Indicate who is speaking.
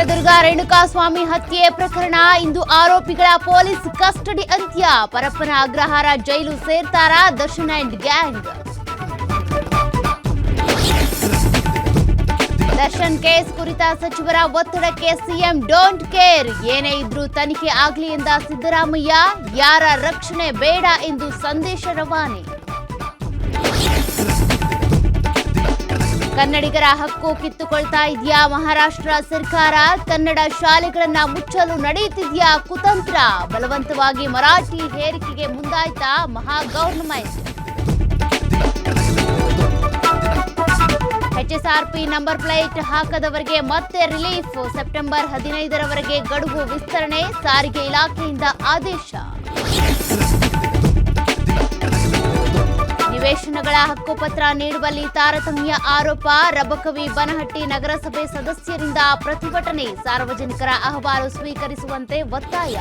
Speaker 1: ಚಿತ್ರದುರ್ಗ ರೇಣುಕಾಸ್ವಾಮಿ ಹತ್ಯೆ ಪ್ರಕರಣ ಇಂದು ಆರೋಪಿಗಳ ಪೊಲೀಸ್ ಕಸ್ಟಡಿ ಅಂತ್ಯ. ಪರಪ್ಪನ ಅಗ್ರಹಾರ ಜೈಲು ಸೇರ್ತಾರ Darshan and gang. Darshan case ಕುರಿತ ಸಚಿವರ ಒತ್ತಡಕ್ಕೆ ಸಿಎಂ ಡೋಂಟ್ ಕೇರ್. ಏನೇ ಇದ್ರೂ ತನಿಖೆ ಆಗ್ಲಿ ಎಂದ ಸಿದ್ದರಾಮಯ್ಯ. ಯಾರ ರಕ್ಷಣೆ ಬೇಡ ಎಂದು ಸಂದೇಶ ರವಾನೆ. ಕನ್ನಡಿಗರ ಹಕ್ಕು ಕಿತ್ತುಕೊಳ್ತಾ ಇದೆಯಾ ಮಹಾರಾಷ್ಟ್ರ ಸರ್ಕಾರ? ಕನ್ನಡ ಶಾಲೆಗಳನ್ನ ಮುಚ್ಚಲು ನಡೆಯುತ್ತಿದೆಯಾ ಕುತಂತ್ರ? ಬಲವಂತವಾಗಿ ಮರಾಠಿ ಹೇರಿಕೆಗೆ ಮುಂದಾಯ್ತಾ ಮಹಾ ಗವರ್ನಮೆಂಟ್? ಎಚ್ಎಸ್ಆರ್ಪಿ ನಂಬರ್ ಪ್ಲೇಟ್ ಹಾಕದವರಿಗೆ ಮತ್ತೆ ರಿಲೀಫ್. ಸೆಪ್ಟೆಂಬರ್ 15ರವರೆಗೆ ಗಡುವು ವಿಸ್ತರಣೆ. ಸಾರಿಗೆ ಇಲಾಖೆಯಿಂದ ಆದೇಶ. ನಿವೇಶನಗಳ ಹಕ್ಕುಪತ್ರ ನೀಡುವಲ್ಲಿ ತಾರತಮ್ಯ ಆರೋಪ. ರಬಕವಿ ಬನಹಟ್ಟಿ ನಗರಸಭೆ ಸದಸ್ಯರಿಂದ ಪ್ರತಿಭಟನೆ. ಸಾರ್ವಜನಿಕರ ಅಹವಾಲು ಸ್ವೀಕರಿಸುವಂತೆ ಒತ್ತಾಯ.